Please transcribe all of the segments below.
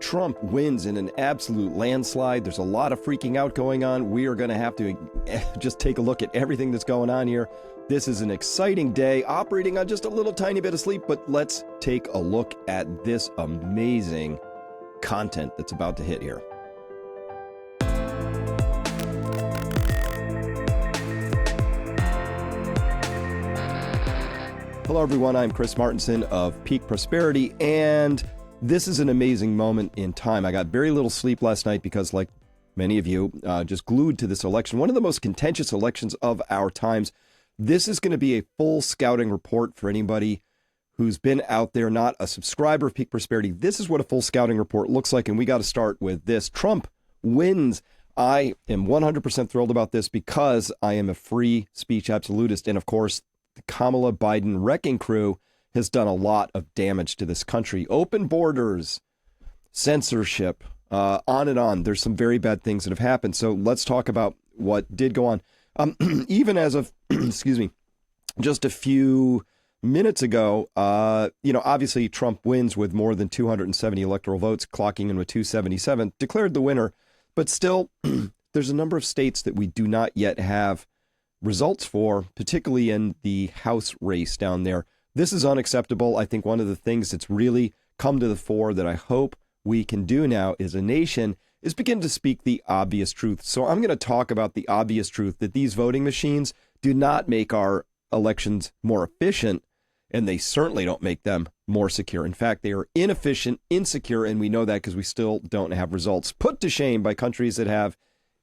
Trump wins in an absolute landslide. There's a lot of freaking out going on. We are going to have to just take a look at everything that's going on here. This is an exciting day, operating on just a little tiny bit of sleep, but let's take a look at this amazing content that's about to hit here. Hello, everyone. I'm Chris Martenson of Peak Prosperity, and this is an amazing moment in time. I got very little sleep last night because, like many of you, just glued to this election, one of the most contentious elections of our times. This is going to be a full scouting report for anybody who's been out there, not a subscriber of Peak Prosperity. This is what a full scouting report looks like, and we got to start with this. Trump wins. I am 100% thrilled about this because I am a free speech absolutist, and of course, the Kamala Biden wrecking crew has done a lot of damage to this country. Open borders, censorship, on and on. There's some very bad things that have happened. So let's talk about what did go on. Even as of, excuse me, just a few minutes ago, obviously Trump wins with more than 270 electoral votes, clocking in with 277, declared the winner. But still, there's a number of states that we do not yet have results for, particularly in the House race down there. This is unacceptable. I think one of the things that's really come to the fore that I hope we can do now as a nation is begin to speak the obvious truth. So I'm going to talk about the obvious truth that these voting machines do not make our elections more efficient, and they certainly don't make them more secure. In fact, they are inefficient, insecure, and we know that because we still don't have results. Put to shame by countries that have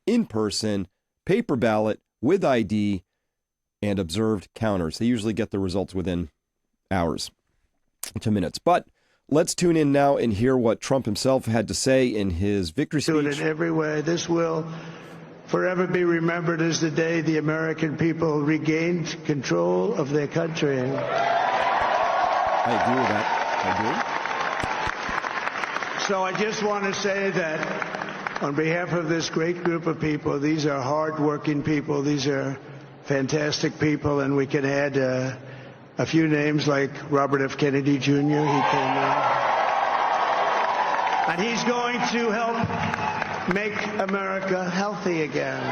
in-person, paper ballot, with ID, and observed counters. They usually get the results within hours to minutes. But let's tune in now and hear what Trump himself had to say in his victory speech. Do it in every way. This will forever be remembered as the day the American people regained control of their country. I agree with that. I do. So I just want to say that on behalf of this great group of people, these are hard-working people. These are fantastic people, and we can add a few names like Robert F. Kennedy Jr. He came in. And he's going to help make America healthy again.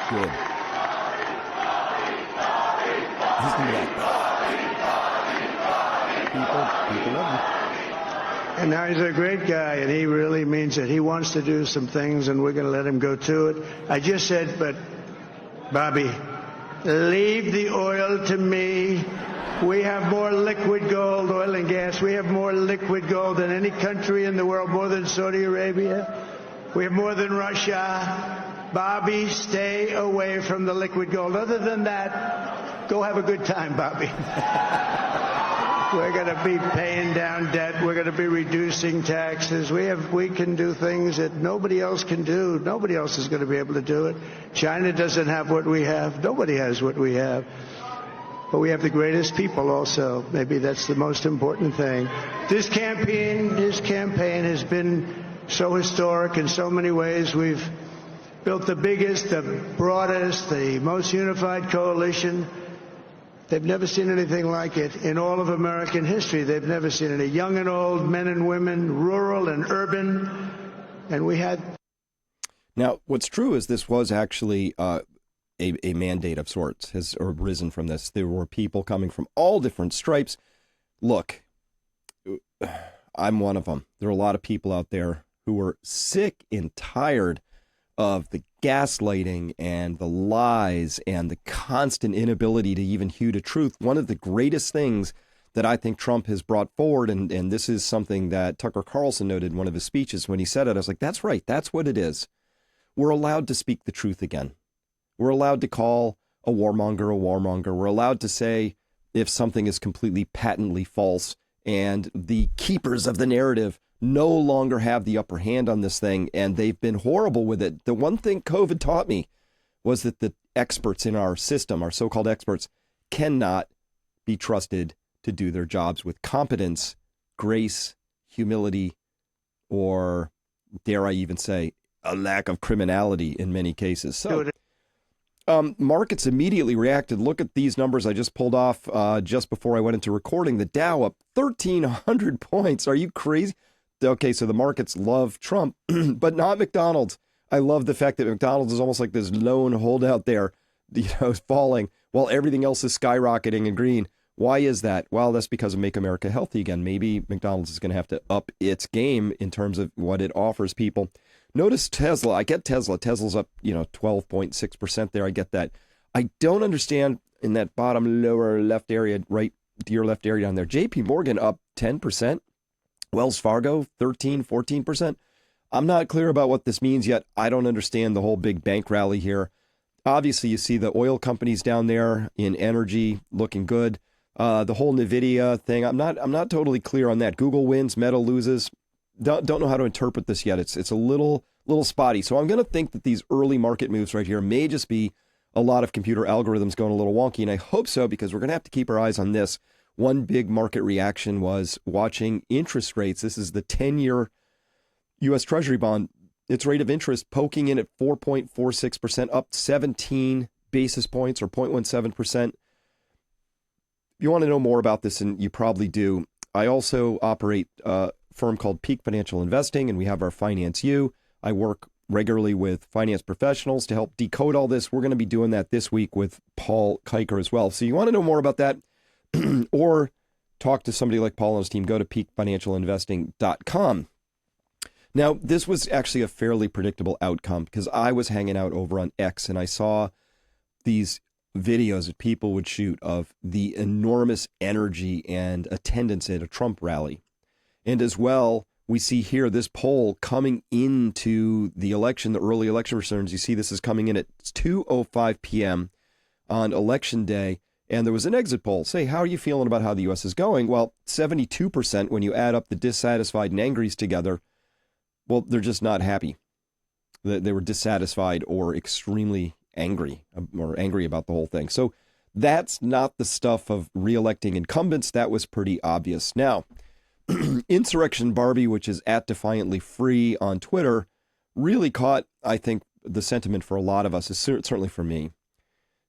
Good. He's going to be like, people love him. And now he's a great guy, and he really means it. He wants to do some things, and we're going to let him go to it. I just said, but, Bobby, leave the oil to me. We have more liquid gold, oil and gas. We have more liquid gold than any country in the world, more than Saudi Arabia. We have more than Russia. Bobby, stay away from the liquid gold. Other than that, go have a good time, Bobby. We're going to be paying down debt. We're going to be reducing taxes. We can do things that nobody else can do. Nobody else is going to be able to do it. China doesn't have what we have. Nobody has what we have. But we have the greatest people also. Maybe that's the most important thing. This campaign has been so historic in so many ways. We've built the biggest, the broadest, the most unified coalition. They've never seen anything like it in all of American history. They've never seen it. Young and old, men and women, rural and urban. And we had... Now, what's true is this was actually a mandate of sorts has arisen from this. There were people coming from all different stripes. Look, I'm one of them. There are a lot of people out there who were sick and tired of the gaslighting and the lies and the constant inability to even hew to truth. One of the greatest things that I think Trump has brought forward, and this is something that Tucker Carlson noted in one of his speeches when he said it, I was like, that's right, that's what it is. We're allowed to speak the truth again. We're allowed to call a warmonger a warmonger. We're allowed to say if something is completely patently false, and the keepers of the narrative no longer have the upper hand on this thing, and they've been horrible with it. The one thing COVID taught me was that the experts in our system, our so-called experts, cannot be trusted to do their jobs with competence, grace, humility, or, dare I even say, a lack of criminality in many cases. So Markets immediately reacted. Look at these numbers I just pulled off just before I went into recording. The Dow up 1,300 points. Are you crazy? Okay, so the markets love Trump, but not McDonald's. I love the fact that McDonald's is almost like this lone holdout there, falling while everything else is skyrocketing in green. Why is that? Well, that's because of Make America Healthy again. Maybe McDonald's is going to have to up its game in terms of what it offers people. Notice Tesla. I get Tesla. Tesla's up, 12.6% there. I get that. I don't understand in that bottom lower left area, right, your left area down there. JP Morgan up 10%. Wells Fargo, 13, 14%. I'm not clear about what this means yet. I don't understand the whole big bank rally here. Obviously, you see the oil companies down there in energy looking good. The whole NVIDIA thing, I'm not totally clear on that. Google wins, Meta loses. Don't know how to interpret this yet. It's a little spotty. So I'm going to think that these early market moves right here may just be a lot of computer algorithms going a little wonky. And I hope so, because we're going to have to keep our eyes on this. One big market reaction was watching interest rates. This is the 10-year U.S. Treasury bond. Its rate of interest poking in at 4.46%, up 17 basis points or 0.17%. If you want to know more about this, and you probably do, I also operate a firm called Peak Financial Investing, and we have our Finance U. I work regularly with finance professionals to help decode all this. We're going to be doing that this week with Paul Kiker as well. So you want to know more about that or talk to somebody like Paul and his team, go to peakfinancialinvesting.com. Now, this was actually a fairly predictable outcome because I was hanging out over on X and I saw these videos that people would shoot of the enormous energy and attendance at a Trump rally. And as well, we see here this poll coming into the election, the early election returns. You see this is coming in at 2:05 p.m. on election day. And there was an exit poll. Say, how are you feeling about how the U.S. is going? Well, 72% when you add up the dissatisfied and angries together, well, they're just not happy. They were dissatisfied or extremely angry about the whole thing. So that's not the stuff of reelecting incumbents. That was pretty obvious. Now, Insurrection Barbie, which is at Defiantly Free on Twitter, really caught, I think, the sentiment for a lot of us, certainly for me.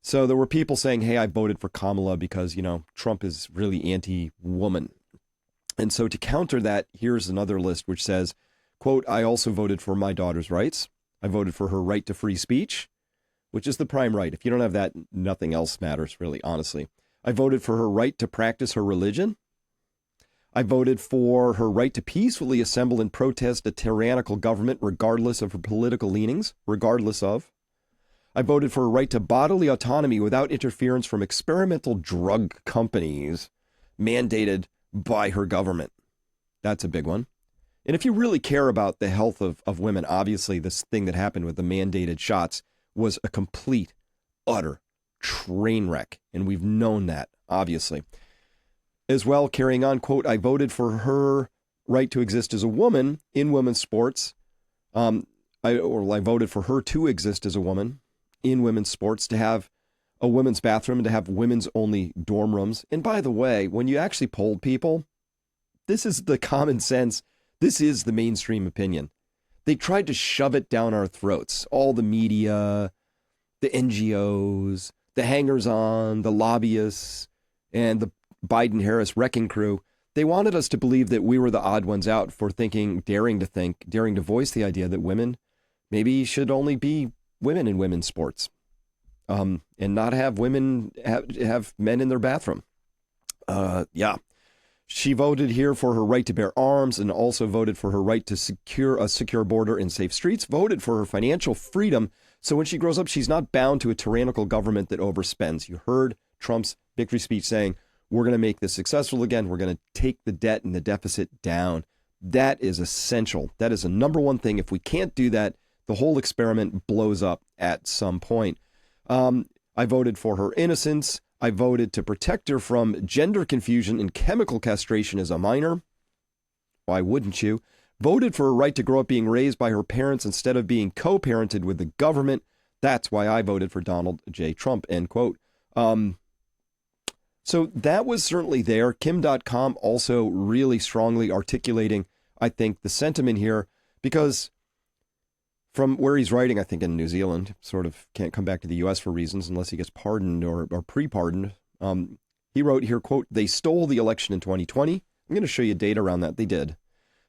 So there were people saying, hey, I voted for Kamala because, Trump is really anti-woman. And so to counter that, here's another list which says, quote, I also voted for my daughter's rights. I voted for her right to free speech, which is the prime right. If you don't have that, nothing else matters, really, honestly. I voted for her right to practice her religion. I voted for her right to peacefully assemble and protest a tyrannical government, regardless of her political leanings, I voted for a right to bodily autonomy without interference from experimental drug companies mandated by her government. That's a big one. And if you really care about the health of women, obviously this thing that happened with the mandated shots was a complete, utter train wreck. And we've known that, obviously. As well, carrying on, quote, I voted for her right to exist as a woman in women's sports. I voted for her to exist as a woman in women's sports, to have a women's bathroom and to have women's only dorm rooms. And by the way, when you actually polled people, this is the common sense. This is the mainstream opinion. They tried to shove it down our throats. All the media, the NGOs, the hangers-on, the lobbyists, and the Biden-Harris wrecking crew. They wanted us to believe that we were the odd ones out for daring to voice the idea that women maybe should only be women in women's sports, and not have women have men in their bathroom. She voted here for her right to bear arms and also voted for her right to secure a secure border and safe streets, voted for her financial freedom. So when she grows up, she's not bound to a tyrannical government that overspends. You heard Trump's victory speech saying, we're going to make this successful again. We're going to take the debt and the deficit down. That is essential. That is a number one thing. If we can't do that, the whole experiment blows up at some point. I voted for her innocence. I voted to protect her from gender confusion and chemical castration as a minor. Why wouldn't you? Voted for her right to grow up being raised by her parents instead of being co-parented with the government. That's why I voted for Donald J. Trump, end quote. So that was certainly there. Kim.com also really strongly articulating, I think, the sentiment here, because From where he's writing, I think in New Zealand, sort of can't come back to the U.S. for reasons unless he gets pardoned or pre-pardoned. He wrote here, quote, "They stole the election in 2020. I'm going to show you data around that. They did.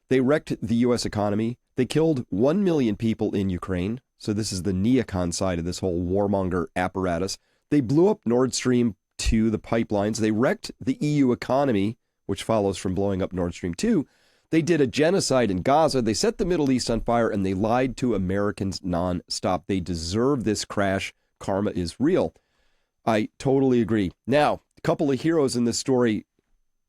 They wrecked the U.S. economy. They killed 1 million people in Ukraine. So this is the neocon side of this whole warmonger apparatus. They blew up Nord Stream 2, the pipelines. They wrecked the EU economy, which follows from blowing up Nord Stream 2. They did a genocide in Gaza. They set the Middle East on fire, and they lied to Americans nonstop. They deserve this crash. Karma is real." I totally agree. Now, a couple of heroes in this story.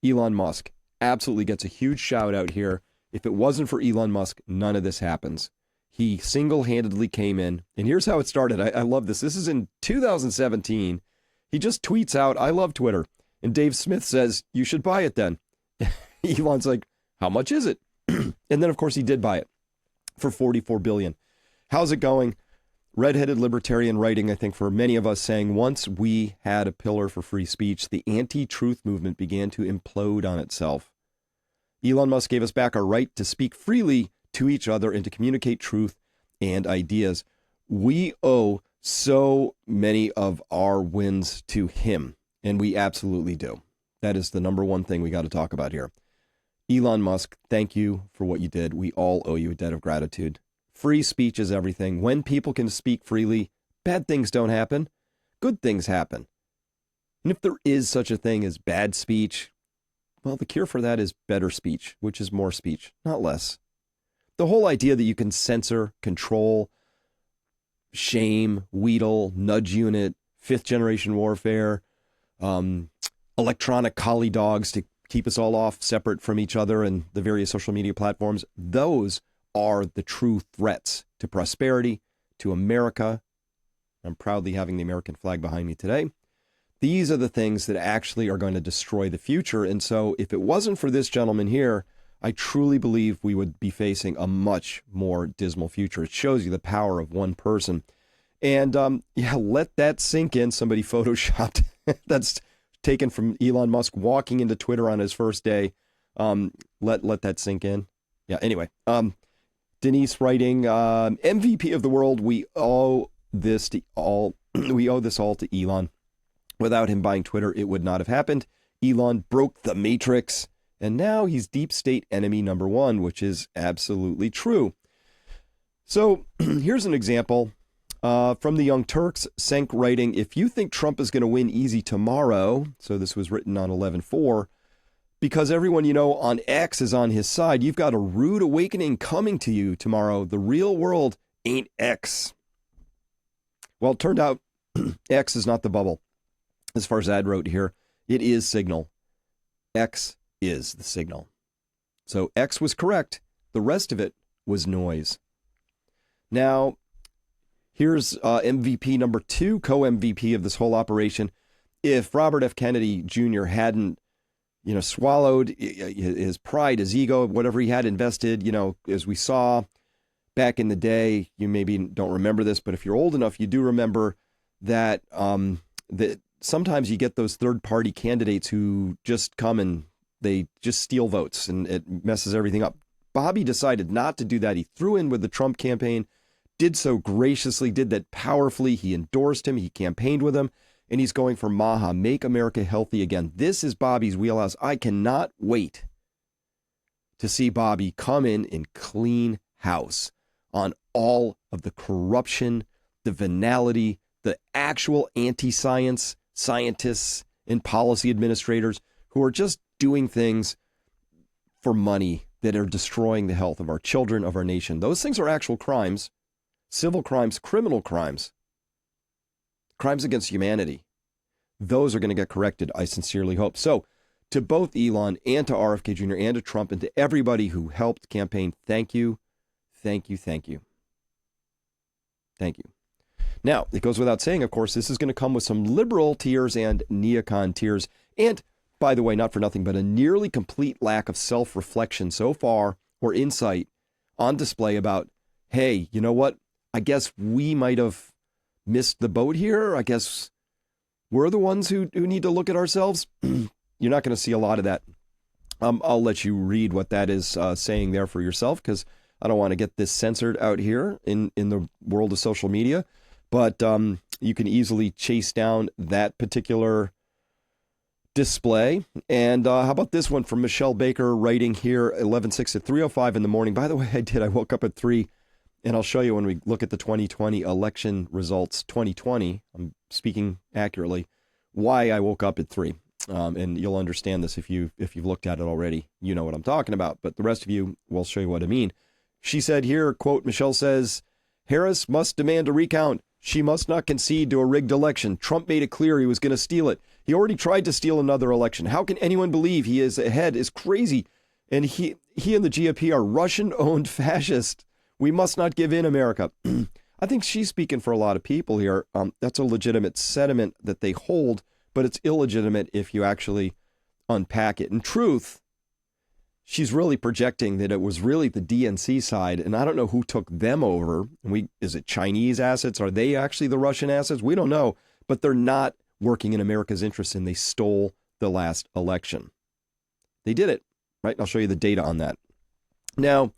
Elon Musk absolutely gets a huge shout out here. If it wasn't for Elon Musk, none of this happens. He single-handedly came in, and here's how it started. I love this. This is in 2017. He just tweets out, "I love Twitter." And Dave Smith says, "You should buy it then." Elon's like, "How much is it?" And then, of course, he did buy it for $44 billion. How's it going? Redheaded libertarian writing, I think, for many of us, saying once we had a pillar for free speech, the anti-truth movement began to implode on itself. Elon Musk gave us back our right to speak freely to each other and to communicate truth and ideas. We owe so many of our wins to him, and we absolutely do. That is the number one thing we got to talk about here. Elon Musk, thank you for what you did. We all owe you a debt of gratitude. Free speech is everything. When people can speak freely, bad things don't happen. Good things happen. And if there is such a thing as bad speech, well, the cure for that is better speech, which is more speech, not less. The whole idea that you can censor, control, shame, wheedle, nudge unit, fifth generation warfare, electronic collie dogs to keep us all off separate from each other and the various social media platforms, those are the true threats to prosperity, to America. I'm proudly having the American flag behind me today. These are the things that actually are going to destroy the future. And so if it wasn't for this gentleman here, I truly believe we would be facing a much more dismal future. It shows you the power of one person. And let that sink in. Somebody photoshopped. That's taken from Elon Musk walking into Twitter on his first day. Let that sink in. Yeah, anyway. Denise writing, MVP of the world, we owe this all to Elon. Without him buying Twitter, it would not have happened. Elon broke the matrix, and now he's deep state enemy number one, which is absolutely true. So here's an example from the Young Turks, Senk writing, "If you think Trump is going to win easy tomorrow," so this was written on 11/4, "because everyone you know on X is on his side, you've got a rude awakening coming to you tomorrow. The real world ain't X." Well, it turned out X is not the bubble. As far as Ad wrote here, it is Signal. X is the signal. So X was correct. The rest of it was noise. Now, here's MVP number 2, co-MVP of this whole operation. If Robert F. Kennedy Jr. hadn't, swallowed his pride, his ego, whatever he had invested, as we saw back in the day, you maybe don't remember this, but if you're old enough, you do remember that that sometimes you get those third-party candidates who just come and they just steal votes, and it messes everything up. Bobby decided not to do that. He threw in with the Trump campaign, did so graciously, did that powerfully. He endorsed him. He campaigned with him, and he's going for Maha, Make America Healthy Again. This is Bobby's wheelhouse. I cannot wait to see Bobby come in and clean house on all of the corruption, the venality, the actual anti-science scientists and policy administrators who are just doing things for money that are destroying the health of our children, of our nation. Those things are actual crimes, civil crimes, criminal crimes, crimes against humanity. Those are going to get corrected, I sincerely hope. So to both Elon and to RFK Jr. and to Trump and to everybody who helped campaign, thank you, thank you, thank you. Thank you. Now, it goes without saying, of course, this is going to come with some liberal tears and neocon tears. And, by the way, not for nothing, but a nearly complete lack of self-reflection so far, or insight on display about, hey, you know what? I guess we might have missed the boat here. I guess we're the ones who need to look at ourselves. You're not going to see a lot of that. I'll let you read what that is saying there for yourself, because I don't want to get this censored out here in the world of social media, but you can easily chase down that particular display. And how about this one from Michelle Baker writing here, 11/6 at 3:05 in the morning. By the way, I woke up at 3, and I'll show you when we look at the 2020 election results. 2020, I'm speaking accurately, why I woke up at 3. And you'll understand this if you've looked at it already. You know what I'm talking about, but the rest of you will show you what I mean. She said here, quote, Michelle says, Harris must demand a recount. She must not concede to a rigged election. Trump made it clear he was going to steal it. He already tried to steal another election. How can anyone believe he is ahead is crazy? And he and the GOP are Russian-owned fascists. We must not give in, America. I think she's speaking for a lot of people here. That's a legitimate sentiment that they hold, but it's illegitimate if you actually unpack it. In truth, she's really projecting that it was really the DNC side, and I don't know who took them over. Is it Chinese assets? Are they actually the Russian assets? We don't know, but they're not working in America's interest, and they stole the last election. They did it, right? I'll show you the data on that. Now,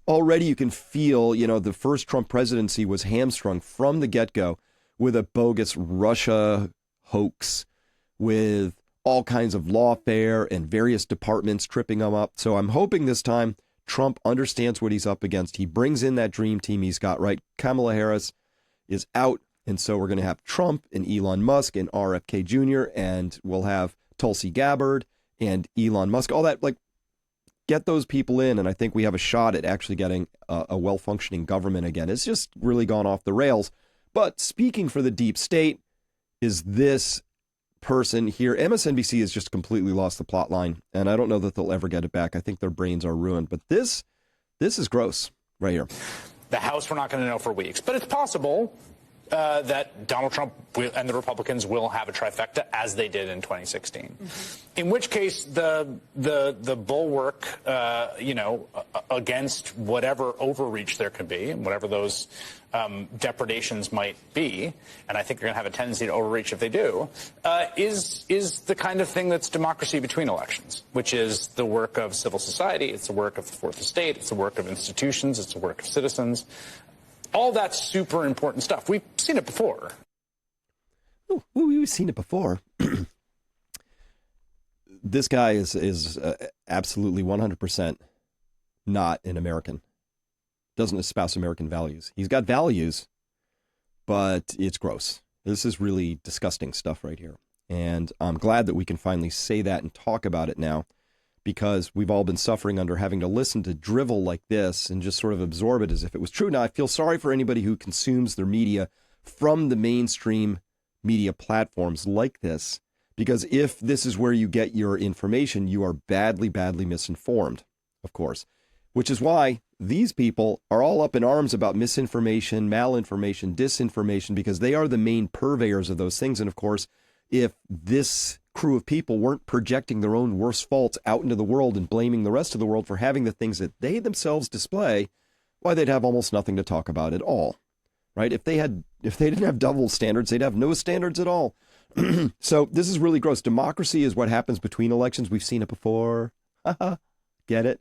already you can feel, the first Trump presidency was hamstrung from the get-go with a bogus Russia hoax, with all kinds of lawfare and various departments tripping them up. So I'm hoping this time Trump understands what he's up against. He brings in that dream team he's got, right? Kamala Harris is out. And so we're going to have Trump and Elon Musk and RFK Jr. And we'll have Tulsi Gabbard and Elon Musk, all that, get those people in. And I think we have a shot at actually getting a well-functioning government again. It's just really gone off the rails. But speaking for the deep state is this person here. MSNBC has just completely lost the plot line, and I don't know that they'll ever get it back. I think their brains are ruined, but this is gross right here. The House, we're not going to know for weeks, but it's possible that Donald Trump and the Republicans will have a trifecta, as they did in 2016. In which case, the bulwark, against whatever overreach there could be, and whatever those depredations might be, and I think they're going to have a tendency to overreach if they do, is the kind of thing that's democracy between elections, which is the work of civil society, it's the work of the fourth estate, it's the work of institutions, it's the work of citizens. All that's super important stuff. We've seen it before. Oh, we've seen it before. This guy is absolutely 100% not an American. Doesn't espouse American values. He's got values, but it's gross. This is really disgusting stuff right here. And I'm glad that we can finally say that and talk about it now, because we've all been suffering under having to listen to drivel like this and just sort of absorb it as if it was true. Now, I feel sorry for anybody who consumes their media from the mainstream media platforms like this, because if this is where you get your information, you are badly, badly misinformed, of course, which is why these people are all up in arms about misinformation, malinformation, disinformation, because they are the main purveyors of those things. And of course, if this crew of people weren't projecting their own worst faults out into the world and blaming the rest of the world for having the things that they themselves display, why, they'd have almost nothing to talk about at all, right? If they didn't have double standards, they'd have no standards at all. So this is really gross. Democracy is what happens between elections. We've seen it before. Get it?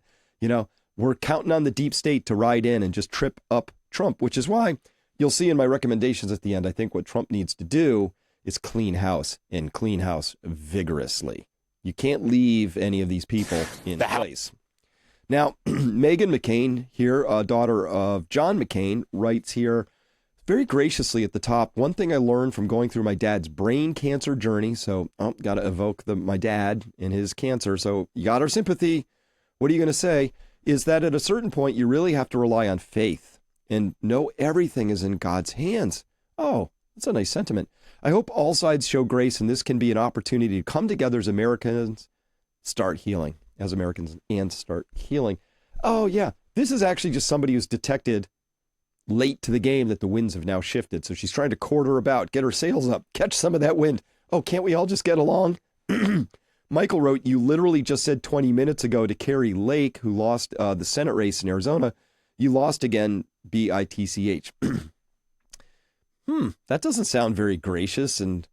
We're counting on the deep state to ride in and just trip up Trump, which is why you'll see in my recommendations at the end, I think what Trump needs to do is clean house, and clean house vigorously. You can't leave any of these people in place. Now, Meghan McCain here, daughter of John McCain, writes here very graciously at the top, one thing I learned from going through my dad's brain cancer journey, so got to evoke my dad and his cancer, so you got our sympathy. What are you going to say? Is that at a certain point, you really have to rely on faith and know everything is in God's hands. Oh, that's a nice sentiment. I hope all sides show grace, and this can be an opportunity to come together as Americans, start healing, and start healing. Oh, yeah. This is actually just somebody who's detected late to the game that the winds have now shifted. So she's trying to quarter about, get her sails up, catch some of that wind. Oh, can't we all just get along? Michael wrote, you literally just said 20 minutes ago to Carrie Lake, who lost the Senate race in Arizona, you lost again, BITCH. That doesn't sound very gracious and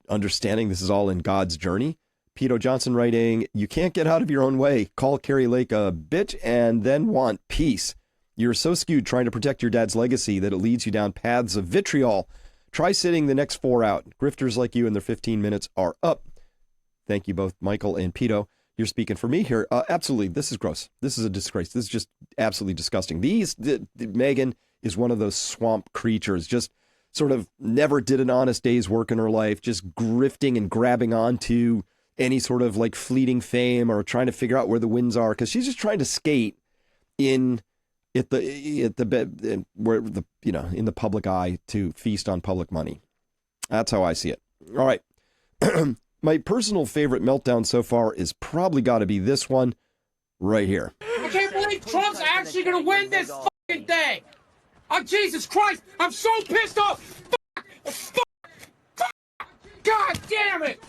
understanding this is all in God's journey. Peto Johnson writing, you can't get out of your own way. Call Carrie Lake a bitch and then want peace. You're so skewed trying to protect your dad's legacy that it leads you down paths of vitriol. Try sitting the next 4 out. Grifters like you in their 15 minutes are up. Thank you both, Michael and Peto. You're speaking for me here. Absolutely. This is gross. This is a disgrace. This is just absolutely disgusting. Megan is one of those swamp creatures, just sort of never did an honest day's work in her life, just grifting and grabbing onto any sort of like fleeting fame or trying to figure out where the winds are, because she's just trying to skate in where the in the public eye to feast on public money. That's how I see it. All right. My personal favorite meltdown so far is probably got to be this one right here. I can't believe Trump's actually going to win this fucking thing. Oh, Jesus Christ. I'm so pissed off. Fuck. God damn it.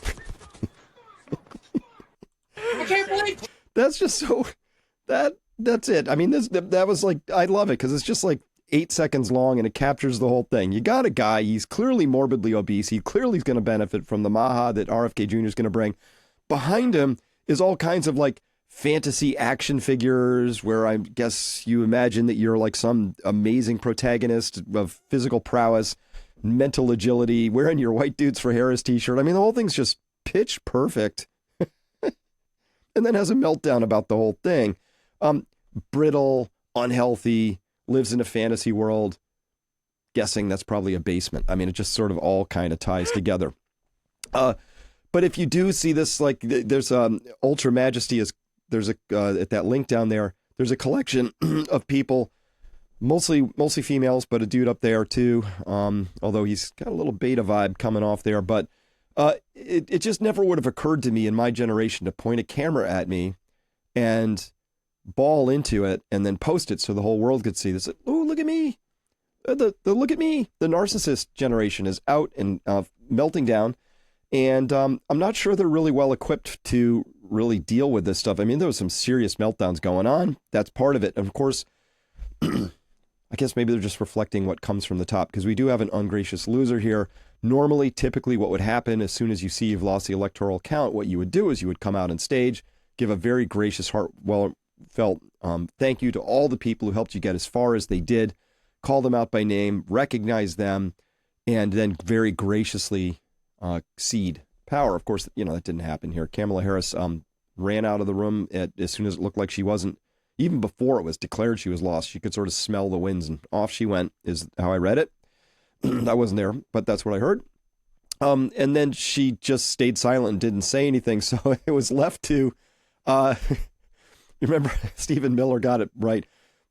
I can't believe. That's just so that's it. I mean, that was like, I love it because it's just like 8 seconds long and it captures the whole thing. You got a guy, he's clearly morbidly obese. He clearly is going to benefit from the maha that RFK Jr. is going to bring. Behind him is all kinds of like fantasy action figures where I guess you imagine that you're like some amazing protagonist of physical prowess, mental agility, wearing your White Dudes for Harris t-shirt. I mean, the whole thing's just pitch perfect. And then has a meltdown about the whole thing. Brittle, unhealthy, lives in a fantasy world. Guessing that's probably a basement. I mean, it just sort of all kind of ties together. But if you do see this, like there's Ultra Majesty is there's at that link down there. There's a collection of people, mostly females, but a dude up there too. Although he's got a little beta vibe coming off there, but it just never would have occurred to me in my generation to point a camera at me and bawl into it and then post it so the whole world could see this. Oh, look at me. Look at me. The narcissist generation is out and melting down. And I'm not sure they're really well equipped to really deal with this stuff. I mean, there was some serious meltdowns going on. That's part of it. And of course, I guess maybe they're just reflecting what comes from the top, because we do have an ungracious loser here. Normally, typically what would happen as soon as you see you've lost the electoral count, what you would do is you would come out on stage, give a very gracious, heartfelt thank you to all the people who helped you get as far as they did, call them out by name, recognize them, and then very graciously cede power. Of course, that didn't happen here. Kamala Harris ran out of the room as soon as it looked like she wasn't, even before it was declared she was lost. She could sort of smell the winds, and off she went, is how I read it. I wasn't there, but that's what I heard. And then she just stayed silent and didn't say anything. So it was left to, you remember, Stephen Miller got it right.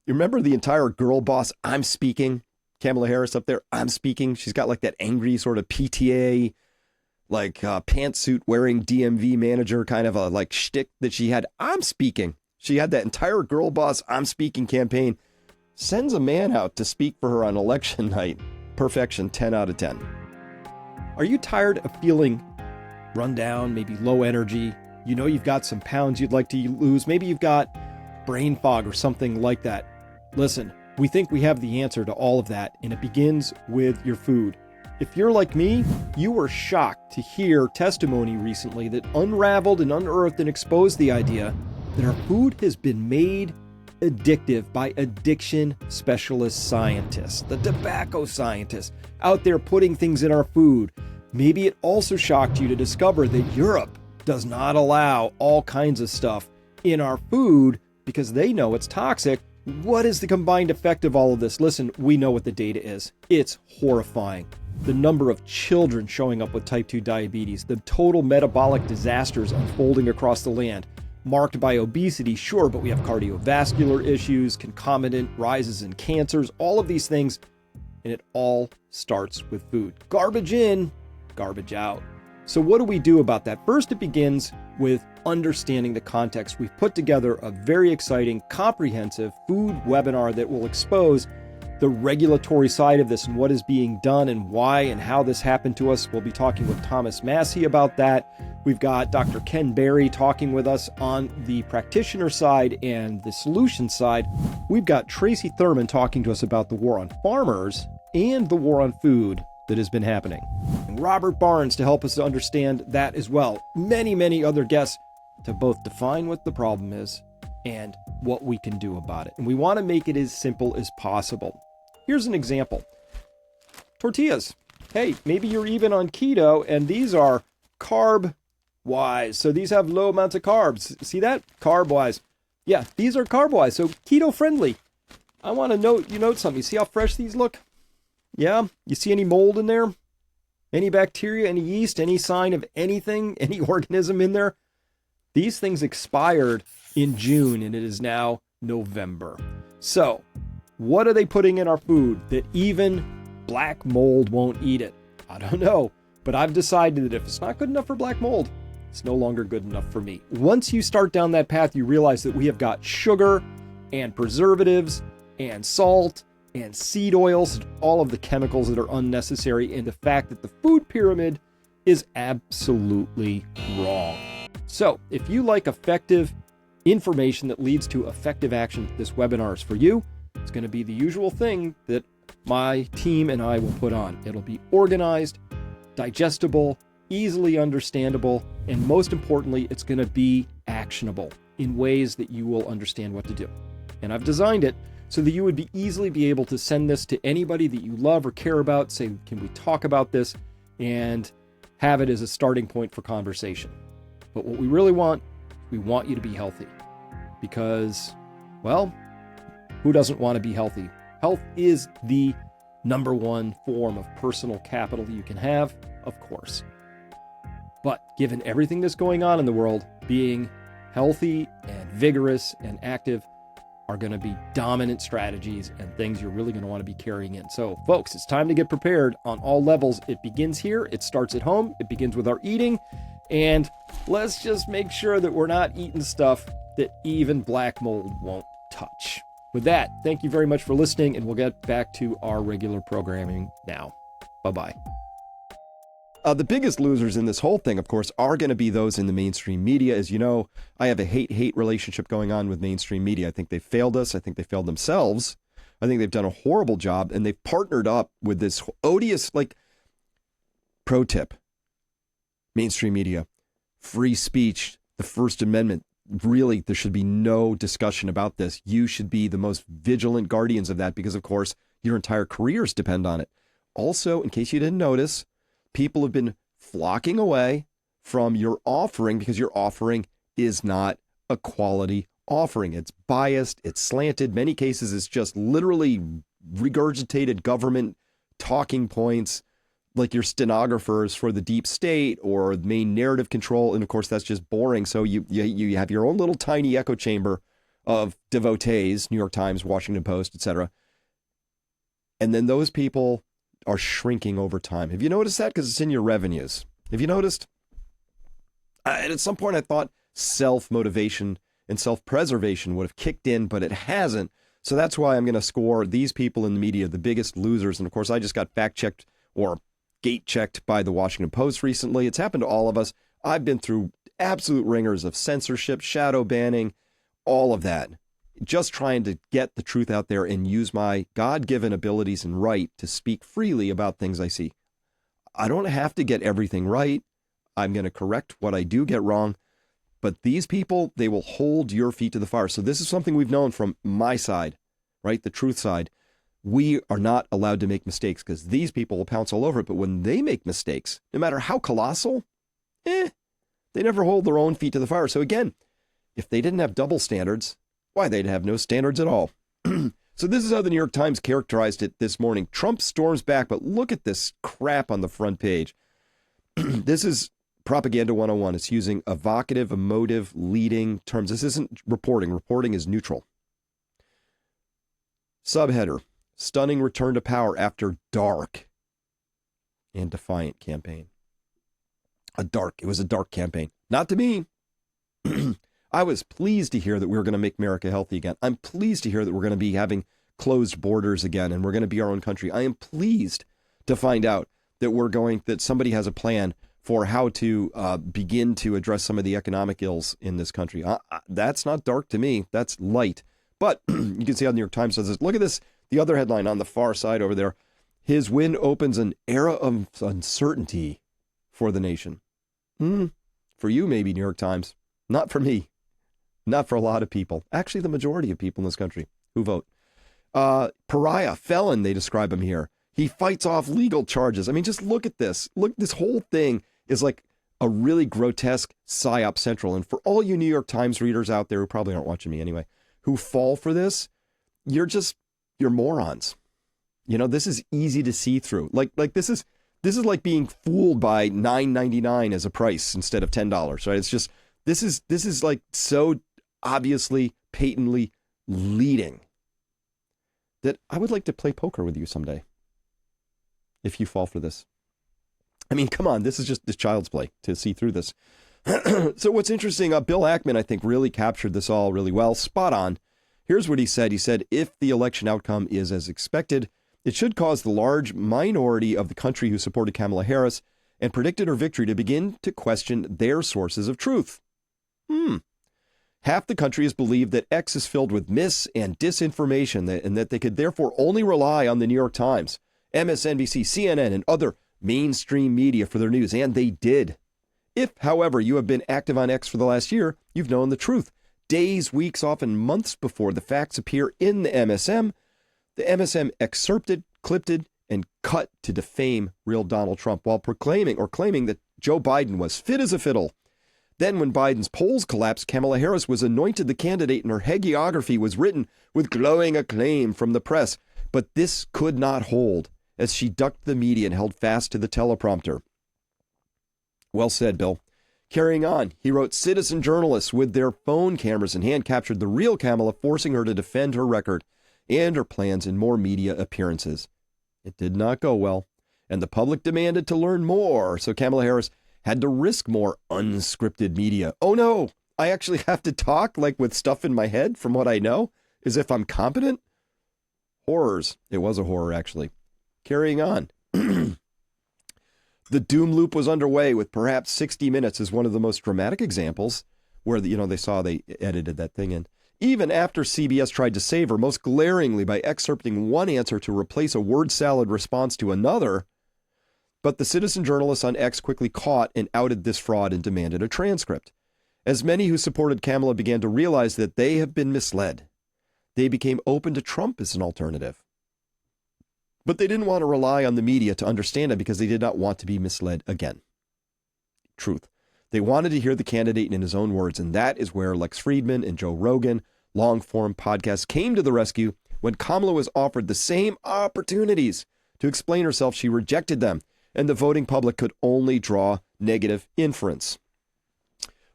You remember the entire girl boss, I'm speaking, Kamala Harris up there, I'm speaking. She's got like that angry sort of PTA, like pantsuit wearing DMV manager kind of a like shtick that she had. I'm speaking. She had that entire girl boss, I'm speaking campaign. Sends a man out to speak for her on election night. Perfection, 10 out of 10. Are you tired of feeling run down, maybe low energy? You know you've got some pounds you'd like to lose. Maybe you've got brain fog or something like that. Listen, we think we have the answer to all of that, and it begins with your food. If you're like me, you were shocked to hear testimony recently that unraveled and unearthed and exposed the idea that our food has been made addictive by addiction specialist scientists, the tobacco scientists out there putting things in our food. Maybe it also shocked you to discover that Europe does not allow all kinds of stuff in our food because they know it's toxic. What is the combined effect of all of this? Listen, we know what the data is. It's horrifying. The number of children showing up with type 2 diabetes, the total metabolic disasters unfolding across the land, marked by obesity, sure, but we have cardiovascular issues, concomitant rises in cancers, all of these things, and it all starts with food. Garbage in, garbage out. So what do we do about that? First, it begins with understanding the context. We've put together a very exciting, comprehensive food webinar that will expose the regulatory side of this and what is being done and why and how this happened to us. We'll be talking with Thomas Massey about that. We've got Dr. Ken Berry talking with us on the practitioner side and the solution side. We've got Tracy Thurman talking to us about the war on farmers and the war on food. that has been happening. And Robert Barnes to help us to understand that as well. Many, many other guests to both define what the problem is and what we can do about it. And we want to make it as simple as possible. Here's an example. Tortillas. Hey, maybe you're even on keto and these are carb-wise. So these have low amounts of carbs. See that? Carb-wise. Yeah, these are carb-wise, so keto-friendly. I want to note something. You see how fresh these look? Yeah? You see any mold in there? Any bacteria, any yeast, any sign of anything, any organism in there? These things expired in June, and it is now November. So, what are they putting in our food that even black mold won't eat it? I don't know, but I've decided that if it's not good enough for black mold, it's no longer good enough for me. Once you start down that path, you realize that we have got sugar and preservatives and salt and seed oils, all of the chemicals that are unnecessary, and the fact that the food pyramid is absolutely wrong. So, if you like effective information that leads to effective action, this webinar is for you. It's going to be the usual thing that my team and I will put on. It'll be organized, digestible, easily understandable, and most importantly, it's going to be actionable in ways that you will understand what to do. And I've designed it so that you would easily be able to send this to anybody that you love or care about, say, can we talk about this, and have it as a starting point for conversation. But what we really want, we want you to be healthy. Because, well, who doesn't want to be healthy? Health is the number one form of personal capital you can have, of course. But given everything that's going on in the world, being healthy and vigorous and active are going to be dominant strategies and things you're really going to want to be carrying in. So, folks, it's time to get prepared on all levels. It begins here. It starts at home. It begins with our eating. And let's just make sure that we're not eating stuff that even black mold won't touch. With that, thank you very much for listening, and we'll get back to our regular programming now. Bye-bye. The biggest losers in this whole thing, of course, are going to be those in the mainstream media. As you know, I have a hate-hate relationship going on with mainstream media. I think they failed us. I think they failed themselves. I think they've done a horrible job, and they've partnered up with this odious, pro tip. Mainstream media, free speech, the First Amendment. Really, there should be no discussion about this. You should be the most vigilant guardians of that because, of course, your entire careers depend on it. Also, in case you didn't notice, people have been flocking away from your offering because your offering is not a quality offering. It's biased, it's slanted. Many cases, it's just literally regurgitated government talking points, like your stenographers for the deep state or main narrative control. And of course, that's just boring. So you have your own little tiny echo chamber of devotees, New York Times, Washington Post, etc. And then those people are shrinking over time. Have you noticed that? Because it's in your revenues. Have you noticed? And at some point I thought self-motivation and self-preservation would have kicked in, but it hasn't. So that's why I'm going to score these people in the media the biggest losers. And of course, I just got fact-checked or gate-checked by the Washington Post recently. It's happened to all of us. I've been through absolute ringers of censorship, shadow banning, all of that. Just trying to get the truth out there and use my God-given abilities and right to speak freely about things I see. I don't have to get everything right. I'm going to correct what I do get wrong. But these people, they will hold your feet to the fire. So this is something we've known from my side, right? The truth side. We are not allowed to make mistakes because these people will pounce all over it. But when they make mistakes, no matter how colossal, they never hold their own feet to the fire. So again, if they didn't have double standards, why, they'd have no standards at all. So this is how the New York Times characterized it this morning. Trump storms back, but look at this crap on the front page. This is Propaganda 101. It's using evocative, emotive, leading terms. This isn't reporting. Reporting is neutral. Subheader. Stunning return to power after dark and defiant campaign. It was a dark campaign. Not to me. I was pleased to hear that we were going to make America healthy again. I'm pleased to hear that we're going to be having closed borders again and we're going to be our own country. I am pleased to find out that somebody has a plan for how to begin to address some of the economic ills in this country. That's not dark to me. That's light. But you can see how the New York Times says this. Look at this. The other headline on the far side over there. His win opens an era of uncertainty for the nation. For you, maybe, New York Times. Not for me. Not for a lot of people. Actually, the majority of people in this country who vote. Pariah, felon, they describe him here. He fights off legal charges. I mean, just look at this. Look, this whole thing is like a really grotesque psyop central. And for all you New York Times readers out there who probably aren't watching me anyway, who fall for this, you're morons. You know, this is easy to see through. Like this is like being fooled by $9.99 as a price instead of $10, right? It's just, this is like so obviously, patently leading that I would like to play poker with you someday if you fall for this. I mean, come on, this is just this child's play to see through this. So what's interesting, Bill Ackman, I think, really captured this all really well. Spot on. Here's what he said. He said, if the election outcome is as expected, it should cause the large minority of the country who supported Kamala Harris and predicted her victory to begin to question their sources of truth. Half the country has believed that X is filled with mis- and disinformation and that they could therefore only rely on the New York Times, MSNBC, CNN, and other mainstream media for their news, and they did. If, however, you have been active on X for the last year, you've known the truth. Days, weeks, often months before the facts appear in the MSM excerpted, clipped, and cut to defame real Donald Trump while claiming that Joe Biden was fit as a fiddle. Then when Biden's polls collapsed, Kamala Harris was anointed the candidate and her hagiography was written with glowing acclaim from the press. But this could not hold as she ducked the media and held fast to the teleprompter. Well said, Bill. Carrying on, he wrote, citizen journalists with their phone cameras in hand captured the real Kamala, forcing her to defend her record and her plans in more media appearances. It did not go well, and the public demanded to learn more, so Kamala Harris had to risk more unscripted media. Oh no, I actually have to talk like with stuff in my head from what I know, as if I'm competent? Horrors. It was a horror, actually. Carrying on. The doom loop was underway with perhaps 60 Minutes as one of the most dramatic examples where, they edited that thing in. Even after CBS tried to save her, most glaringly by excerpting one answer to replace a word salad response to another, but the citizen journalists on X quickly caught and outed this fraud and demanded a transcript. As many who supported Kamala began to realize that they have been misled, they became open to Trump as an alternative. But they didn't want to rely on the media to understand it because they did not want to be misled again. Truth. They wanted to hear the candidate in his own words, and that is where Lex Friedman and Joe Rogan, long-form podcasts, came to the rescue. When Kamala was offered the same opportunities to explain herself, she rejected them, and the voting public could only draw negative inference.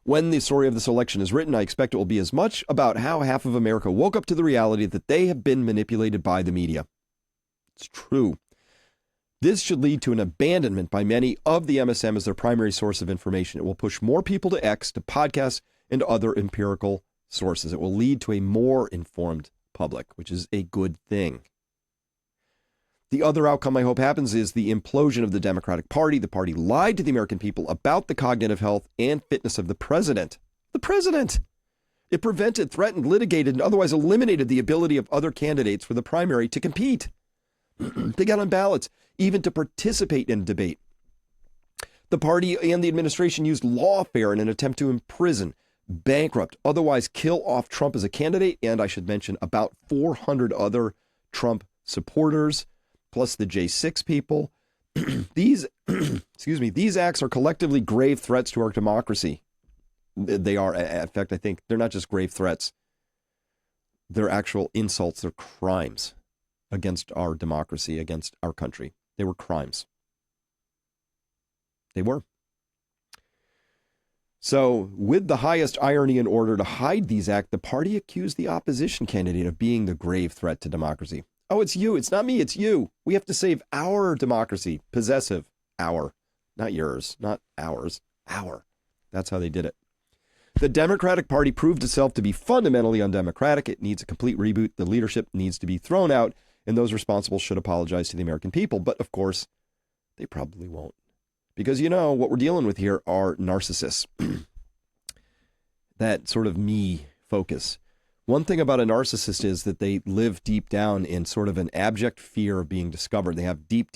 When the story of this election is written, I expect it will be as much about how half of America woke up to the reality that they have been manipulated by the media. It's true. This should lead to an abandonment by many of the MSM as their primary source of information. It will push more people to X, to podcasts, and other empirical sources. It will lead to a more informed public, which is a good thing. The other outcome I hope happens is the implosion of the Democratic Party. The party lied to the American people about the cognitive health and fitness of the president. The president! It prevented, threatened, litigated, and otherwise eliminated the ability of other candidates for the primary to compete. They got on ballots, even to participate in debate. The party and the administration used lawfare in an attempt to imprison, bankrupt, otherwise kill off Trump as a candidate, and I should mention about 400 other Trump supporters, plus the J6 people. These acts are collectively grave threats to our democracy. They are, in fact, I think they're not just grave threats. They're actual insults, they're crimes against our democracy, against our country. They were crimes. They were. So, with the highest irony in order to hide these acts, the party accused the opposition candidate of being the grave threat to democracy. Oh, it's you. It's not me. It's you. We have to save our democracy. Possessive. Our. Not yours. Not ours. Our. That's how they did it. The Democratic Party proved itself to be fundamentally undemocratic. It needs a complete reboot. The leadership needs to be thrown out, and those responsible should apologize to the American people. But, of course, they probably won't. Because, what we're dealing with here are narcissists. That sort of me focus. One thing about a narcissist is that they live deep down in sort of an abject fear of being discovered. They have deep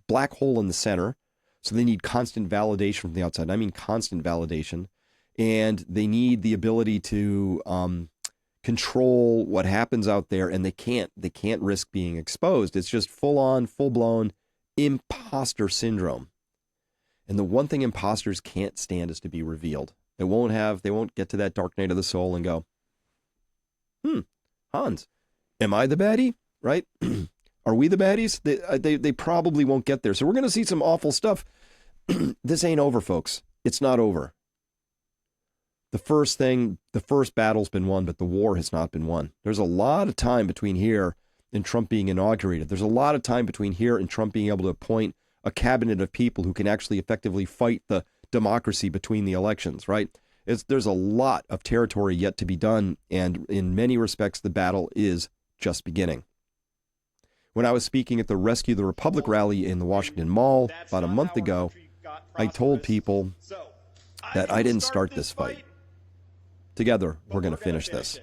black hole in the center. So they need constant validation from the outside. I mean, constant validation. And they need the ability to control what happens out there, and they can't risk being exposed. It's just full-blown imposter syndrome. And the one thing imposters can't stand is to be revealed. They won't get to that dark night of the soul and go, Hans, am I the baddie? Right? Are we the baddies? They probably won't get there. So we're going to see some awful stuff. This ain't over, folks. It's not over. The first battle's been won, but the war has not been won. There's a lot of time between here and Trump being inaugurated. There's a lot of time between here and Trump being able to appoint a cabinet of people who can actually effectively fight the democracy between the elections, right? There's a lot of territory yet to be done, and in many respects, the battle is just beginning. When I was speaking at the Rescue the Republic rally in the Washington Mall about a month ago, I told people that I didn't start this fight. Together, we're going to finish this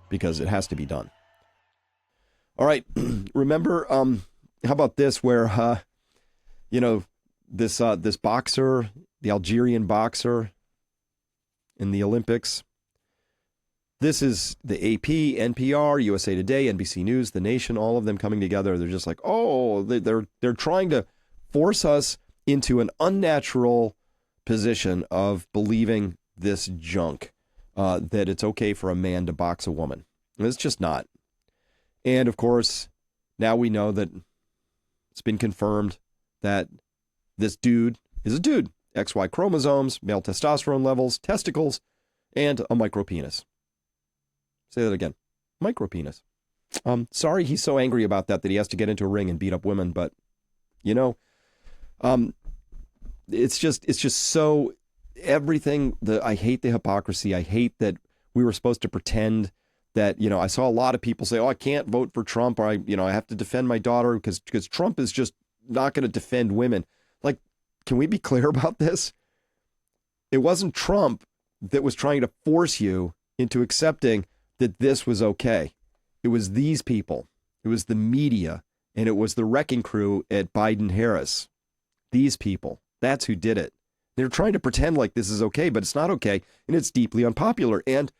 because it has to be done. All right. Remember, how about this where, this boxer, the Algerian boxer in the Olympics. This is the AP, NPR, USA Today, NBC News, The Nation, all of them coming together. They're just like, they're trying to force us into an unnatural position of believing this junk, that it's okay for a man to box a woman. It's just not. And of course, now we know that it's been confirmed that this dude is a dude. XY chromosomes, male testosterone levels, testicles, and a micropenis. Say that again. Micropenis. Sorry he's so angry about that he has to get into a ring and beat up women, but it's just so everything. I hate the hypocrisy. I hate that we were supposed to pretend that, I saw a lot of people say, I can't vote for Trump, or I have to defend my daughter because Trump is just not going to defend women. Like, can we be clear about this? It wasn't Trump that was trying to force you into accepting that this was okay. It was these people. It was the media, and it was the wrecking crew at Biden-Harris. These people. That's who did it. They're trying to pretend like this is okay, but it's not okay, and it's deeply unpopular. And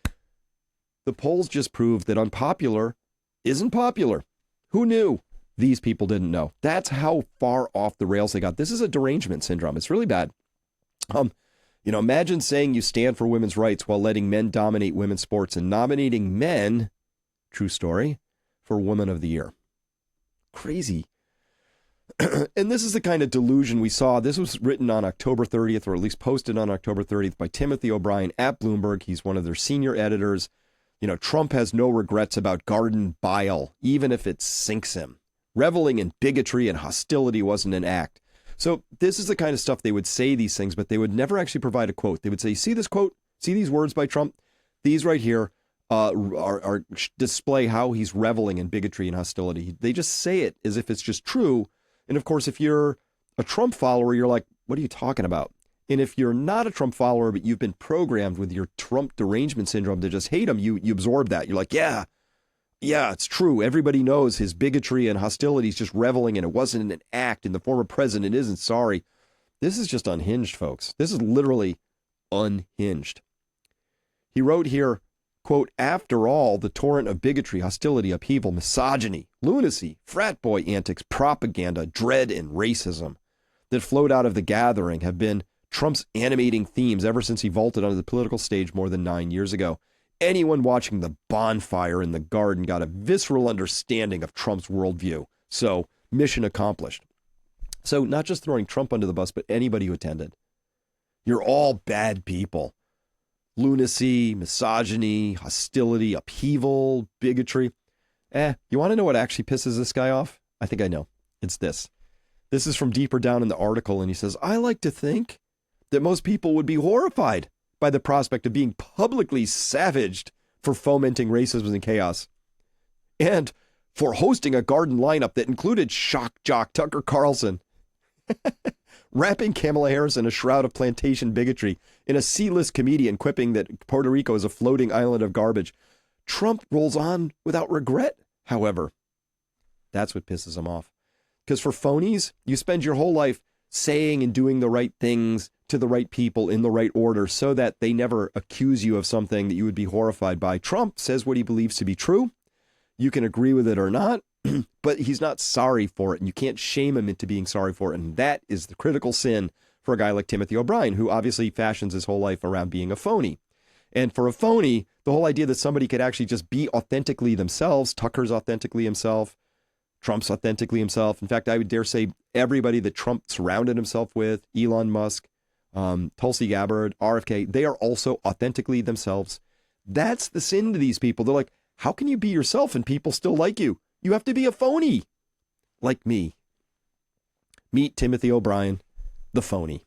the polls just proved that unpopular isn't popular. Who knew? These people didn't know. That's how far off the rails they got. This is a derangement syndrome. It's really bad. Imagine saying you stand for women's rights while letting men dominate women's sports and nominating men, true story, for Woman of the Year. Crazy. And this is the kind of delusion we saw. This was written on October 30th, or at least posted on October 30th by Timothy O'Brien at Bloomberg. He's one of their senior editors. Trump has no regrets about garden bile, even if it sinks him. Reveling in bigotry and hostility wasn't an act. So this is the kind of stuff they would say these things, but they would never actually provide a quote. They would say, see this quote? See these words by Trump? These right here are display how he's reveling in bigotry and hostility. They just say it as if it's just true. And of course, if you're a Trump follower, you're like, what are you talking about? And if you're not a Trump follower, but you've been programmed with your Trump derangement syndrome to just hate him, you absorb that. You're like, yeah, it's true. Everybody knows his bigotry and hostility is just reveling, and it wasn't an act, and the former president isn't sorry. This is just unhinged, folks. This is literally unhinged. He wrote here, quote, after all, the torrent of bigotry, hostility, upheaval, misogyny, lunacy, frat boy antics, propaganda, dread, and racism that flowed out of the gathering have been Trump's animating themes ever since he vaulted onto the political stage more than 9 years ago. Anyone watching the bonfire in the garden got a visceral understanding of Trump's worldview. So, mission accomplished. So, not just throwing Trump under the bus, but anybody who attended. You're all bad people. Lunacy, misogyny, hostility, upheaval, bigotry. You want to know what actually pisses this guy off? I think I know. It's this. This is from deeper down in the article, and he says, I like to think that most people would be horrified by the prospect of being publicly savaged for fomenting racism and chaos, and for hosting a garden lineup that included shock jock Tucker Carlson, wrapping Kamala Harris in a shroud of plantation bigotry, in a C-list comedian quipping that Puerto Rico is a floating island of garbage. Trump rolls on without regret, however. That's what pisses him off. Because for phonies, you spend your whole life saying and doing the right things to the right people in the right order so that they never accuse you of something that you would be horrified by. Trump says what he believes to be true. You can agree with it or not, but he's not sorry for it, and you can't shame him into being sorry for it. And that is the critical sin for a guy like Timothy O'Brien, who obviously fashions his whole life around being a phony. And for a phony, the whole idea that somebody could actually just be authentically themselves, Tucker's authentically himself, Trump's authentically himself. In fact, I would dare say everybody that Trump surrounded himself with, Elon Musk, Tulsi Gabbard, RFK, they are also authentically themselves. That's the sin to these people. They're like, how can you be yourself and people still like you? You have to be a phony. Like me. Meet Timothy O'Brien, the phony.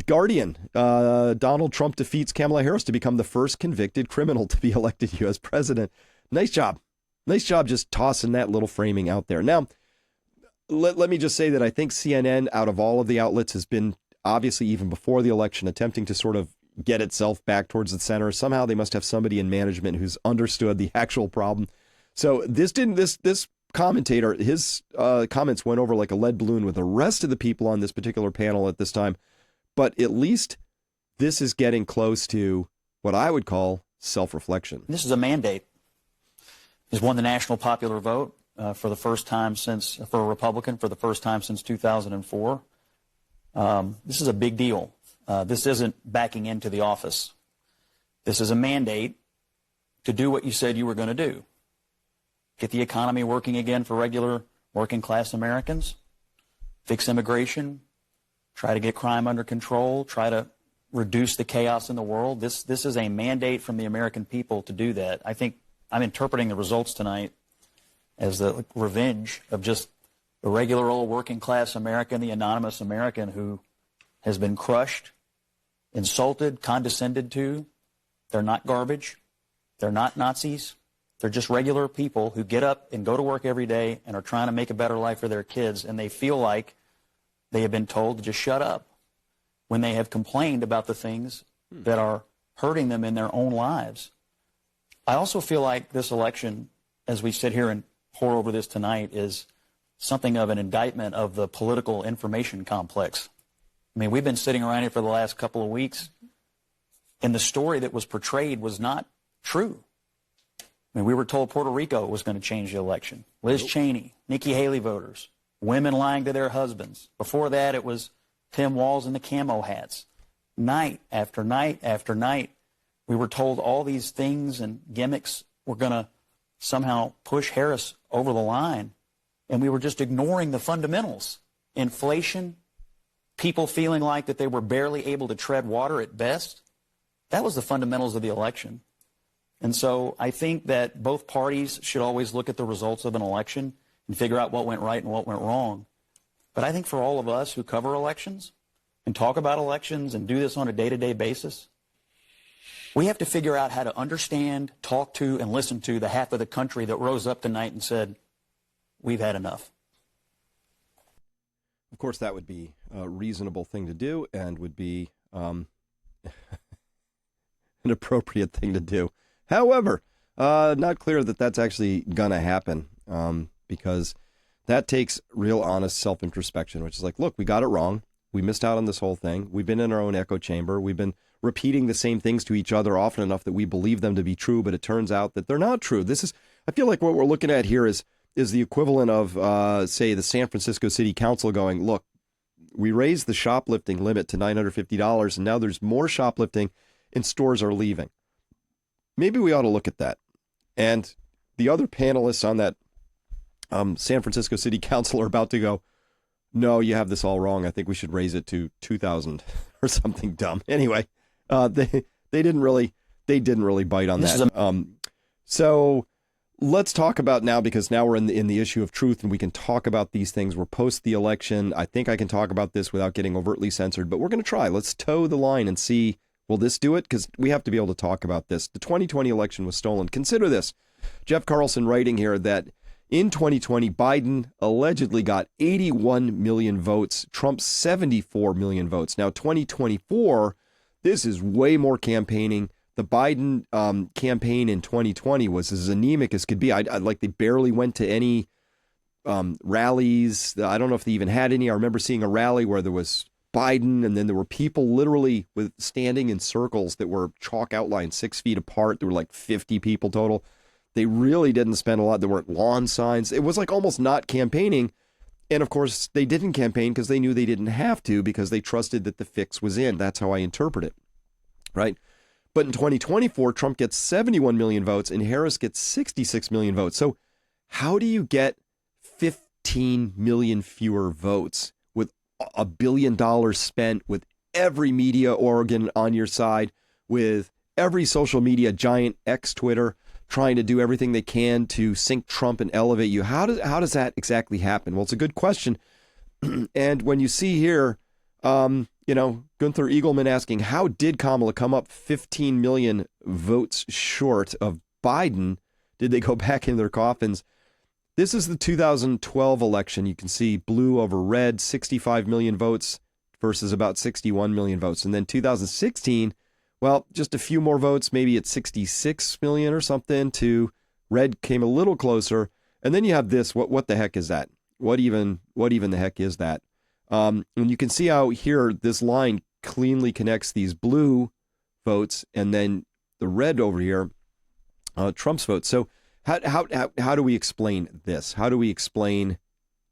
Guardian, Donald Trump defeats Kamala Harris to become the first convicted criminal to be elected U.S. president. Nice job. Nice job just tossing that little framing out there. Now, let me just say that I think CNN, out of all of the outlets, has been, obviously even before the election, attempting to sort of get itself back towards the center. Somehow they must have somebody in management who's understood the actual problem. So this commentator, his comments went over like a lead balloon with the rest of the people on this particular panel at this time. But at least this is getting close to what I would call self-reflection. This is a mandate. He's won the national popular vote for the first time for a Republican, for the first time since 2004. This is a big deal. This isn't backing into the office. This is a mandate to do what you said you were going to do. Get the economy working again for regular working class Americans, fix immigration, try to get crime under control, try to reduce the chaos in the world. This is a mandate from the American people to do that. I think I'm interpreting the results tonight as the revenge of just the regular old working class American, the anonymous American who has been crushed, insulted, condescended to. They're not garbage. They're not Nazis. They're just regular people who get up and go to work every day and are trying to make a better life for their kids, and they feel like they have been told to just shut up when they have complained about the things that are hurting them in their own lives. I also feel like this election, as we sit here and pour over this tonight, is something of an indictment of the political information complex. I mean, we've been sitting around here for the last couple of weeks, and the story that was portrayed was not true. I mean, we were told Puerto Rico was going to change the election. Liz Cheney, Nikki Haley voters, women lying to their husbands. Before that, it was Tim Walz and the camo hats. Night after night after night, we were told all these things and gimmicks were going to somehow push Harris over the line, and we were just ignoring the fundamentals. Inflation, people feeling like that they were barely able to tread water at best. That was the fundamentals of the election. And so I think that both parties should always look at the results of an election and figure out what went right and what went wrong. But I think for all of us who cover elections and talk about elections and do this on a day-to-day basis, we have to figure out how to understand, talk to, and listen to the half of the country that rose up tonight and said, we've had enough. Of course, that would be a reasonable thing to do and would be an appropriate thing to do. However, not clear that that's actually going to happen because that takes real honest self-introspection, which is like, look, we got it wrong. We missed out on this whole thing. We've been in our own echo chamber. We've been repeating the same things to each other often enough that we believe them to be true, but it turns out that they're not true. I feel like what we're looking at here is the equivalent of, say, the San Francisco City Council going, look, we raised the shoplifting limit to $950, and now there's more shoplifting and stores are leaving. Maybe we ought to look at that. And the other panelists on that San Francisco City Council are about to go, no, you have this all wrong. I think we should raise it to 2,000 or something dumb. Anyway, they didn't really bite on that. So let's talk about now, because now we're in the issue of truth and we can talk about these things. We're post the election. I think I can talk about this without getting overtly censored, but we're going to try. Let's toe the line and see, will this do it? Because we have to be able to talk about this. The 2020 election was stolen. Consider this. Jeff Carlson writing here that in 2020, Biden allegedly got 81 million votes, Trump 74 million votes. Now, 2024, this is way more campaigning the Biden campaign in 2020 was as anemic as could be. I like they barely went to any rallies. I don't know if they even had any. I remember seeing a rally where there was Biden, and then there were people literally standing in circles that were chalk outlined 6 feet apart. There were like 50 people total. They really didn't spend a lot. There weren't lawn signs. It was like almost not campaigning. And of course, they didn't campaign because they knew they didn't have to, because they trusted that the fix was in. That's how I interpret it, right? But in 2024, Trump gets 71 million votes and Harris gets 66 million votes. So how do you get 15 million fewer votes with $1 billion spent, with every media organ on your side, with every social media giant, X, Twitter, trying to do everything they can to sink Trump and elevate you? How does that exactly happen? Well, it's a good question. And when you see here, Gunther Eagleman asking, how did Kamala come up 15 million votes short of Biden? Did they go back in their coffins? This is the 2012 election. You can see blue over red, 65 million votes versus about 61 million votes. And then 2016, well, just a few more votes, maybe at 66 million or something, to red came a little closer. And then you have this. What the heck is that? What even the heck is that? And you can see how here this line cleanly connects these blue votes and then the red over here, Trump's votes. So how do we explain this? How do we explain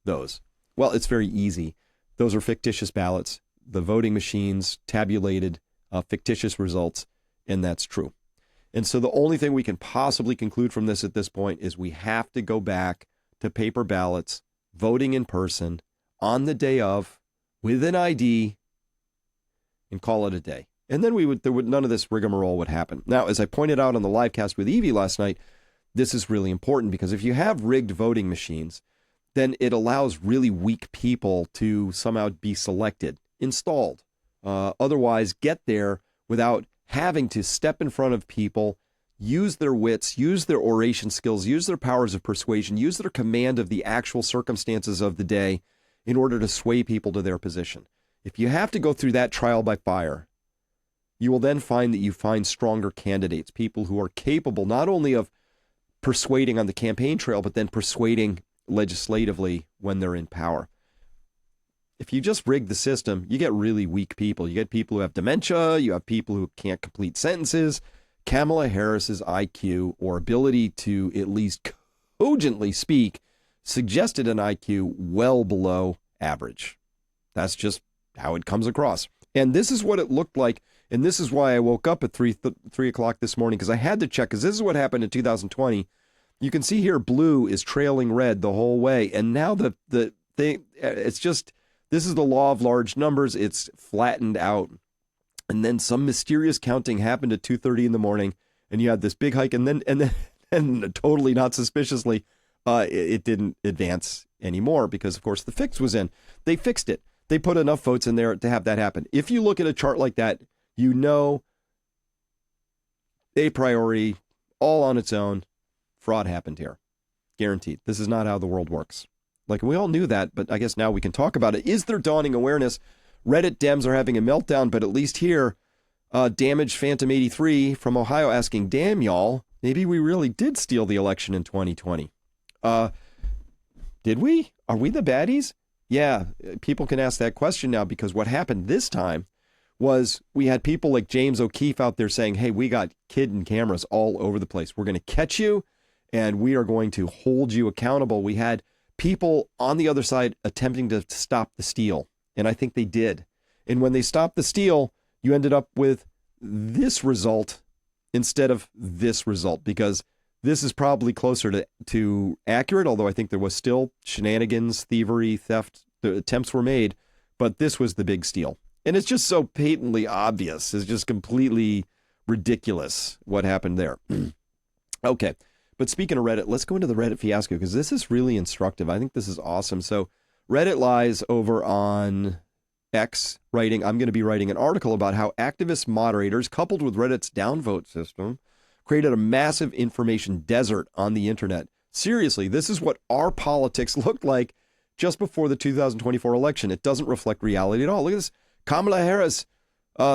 those? Well, it's very easy. Those are fictitious ballots. The voting machines tabulated fictitious results, and that's true. And so the only thing we can possibly conclude from this at this point is we have to go back to paper ballots, voting in person, on the day of, with an ID, and call it a day. And then none of this rigmarole would happen. Now, as I pointed out on the live cast with Evie last night, this is really important, because if you have rigged voting machines, then it allows really weak people to somehow be selected, installed. Otherwise, get there without having to step in front of people, use their wits, use their oration skills, use their powers of persuasion, use their command of the actual circumstances of the day in order to sway people to their position. If you have to go through that trial by fire, you will then find that you find stronger candidates, people who are capable not only of persuading on the campaign trail, but then persuading legislatively when they're in power. If you just rig the system, you get really weak people. You get people who have dementia. You have people who can't complete sentences. Kamala Harris's IQ, or ability to at least cogently speak, suggested an IQ well below average. That's just how it comes across. And this is what it looked like. And this is why I woke up at 3 o'clock this morning, because I had to check, because this is what happened in 2020. You can see here blue is trailing red the whole way. And now the thing, it's just, this is the law of large numbers. It's flattened out. And then some mysterious counting happened at 2:30 in the morning, and you had this big hike, and then totally not suspiciously, it didn't advance anymore, because of course the fix was in. They fixed it. They put enough votes in there to have that happen. If you look at a chart like that, you know, a priori, all on its own, fraud happened here. Guaranteed. This is not how the world works. Like, we all knew that, but I guess now we can talk about it. Is there dawning awareness? Reddit Dems are having a meltdown, but at least here, Damaged Phantom 83 from Ohio asking, damn, y'all, maybe we really did steal the election in 2020. Did we? Are we the baddies? Yeah, people can ask that question now, because what happened this time was we had people like James O'Keefe out there saying, hey, we got hidden cameras all over the place. We're going to catch you, and we are going to hold you accountable. We had people on the other side attempting to stop the steal, and I think they did. And when they stopped the steal, you ended up with this result instead of this result, because this is probably closer to accurate, although I think there was still shenanigans, thievery, theft. The attempts were made, but this was the big steal. And it's just so patently obvious. It's just completely ridiculous what happened there. Okay. But speaking of Reddit, let's go into the Reddit fiasco, because this is really instructive. I think this is awesome. So Reddit lies over on X writing, I'm going to be writing an article about how activist moderators, coupled with Reddit's downvote system, created a massive information desert on the internet. Seriously, this is what our politics looked like just before the 2024 election. It doesn't reflect reality at all. Look at this. Kamala Harris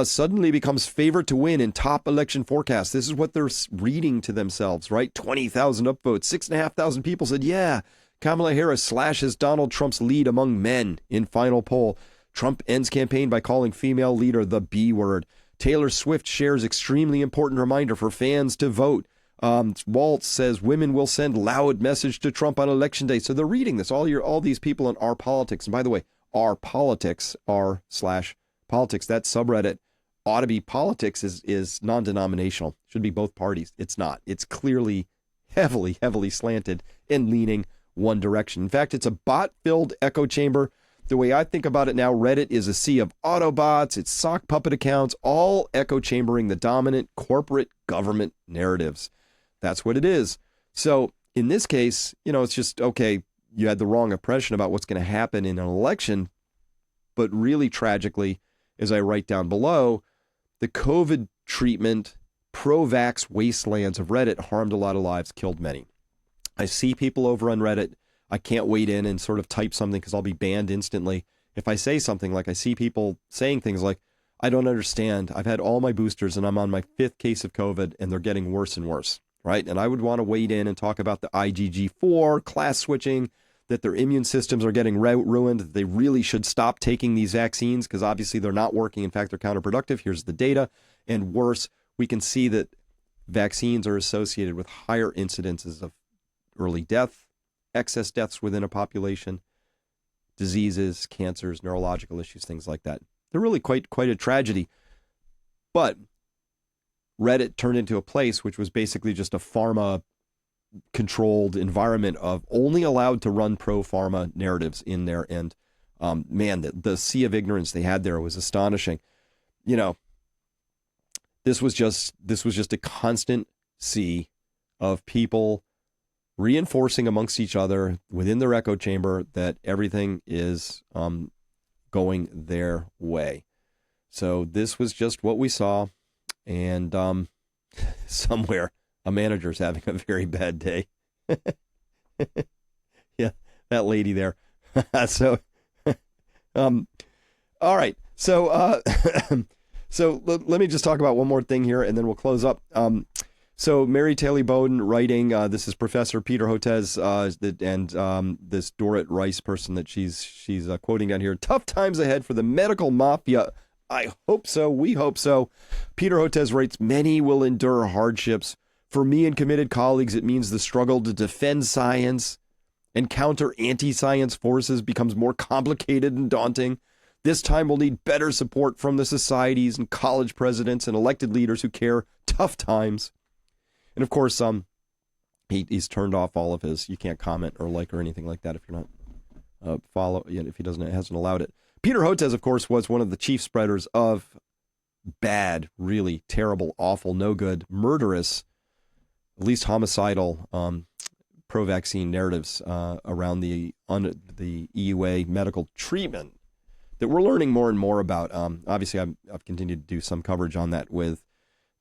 suddenly becomes favorite to win in top election forecast. This is what they're reading to themselves, right? 20,000 upvotes, 6,500 people said, yeah, Kamala Harris slashes Donald Trump's lead among men in final poll. Trump ends campaign by calling female leader the B word. Taylor Swift shares extremely important reminder for fans to vote. Waltz says women will send loud message to Trump on election day. So they're reading this. All these people in Our Politics. And by the way, Our Politics, r/politics, that subreddit ought to be politics is non-denominational. Should be both parties. It's not. It's clearly heavily slanted and leaning one direction. In fact, it's a bot-filled echo chamber. The way I think about it now, Reddit is a sea of Autobots, it's sock puppet accounts, all echo chambering the dominant corporate government narratives. That's what it is. So in this case, it's just, okay, you had the wrong impression about what's going to happen in an election. But really tragically, as I write down below, the COVID treatment, pro-vax wastelands of Reddit harmed a lot of lives, killed many. I see people over on Reddit. I can't wade in and sort of type something because I'll be banned instantly. If I say something like, I see people saying things like, I don't understand. I've had all my boosters and I'm on my 5th case of COVID and they're getting worse and worse, right? And I would want to wade in and talk about the IgG4, class switching, that their immune systems are getting ruined, that they really should stop taking these vaccines because obviously they're not working. In fact, they're counterproductive. Here's the data. And worse, we can see that vaccines are associated with higher incidences of early death, excess deaths within a population, diseases, cancers, neurological issues, things like that. They're really quite a tragedy. But Reddit turned into a place which was basically just a pharma controlled environment of only allowed to run pro-pharma narratives in there. And man, the sea of ignorance they had there was astonishing. This was just a constant sea of people reinforcing amongst each other within their echo chamber that everything is going their way. So this was just what we saw. And somewhere a manager's having a very bad day. Yeah, that lady there. So, all right. So, so let me just talk about one more thing here, and then we'll close up. So Mary Taylor Bowden writing, this is Professor Peter Hotez, and this Dorit Rice person that she's quoting down here. Tough times ahead for the medical mafia. I hope so. We hope so. Peter Hotez writes, many will endure hardships. For me and committed colleagues, it means the struggle to defend science and counter anti-science forces becomes more complicated and daunting. This time we'll need better support from the societies and college presidents and elected leaders who care. Tough times. And of course, he's turned off all of his, you can't comment or like or anything like that if you're not if he hasn't allowed it. Peter Hotez, of course, was one of the chief spreaders of bad, really terrible, awful, no good, murderous, at least homicidal pro-vaccine narratives around the EUA medical treatment that we're learning more and more about. Obviously, I've continued to do some coverage on that with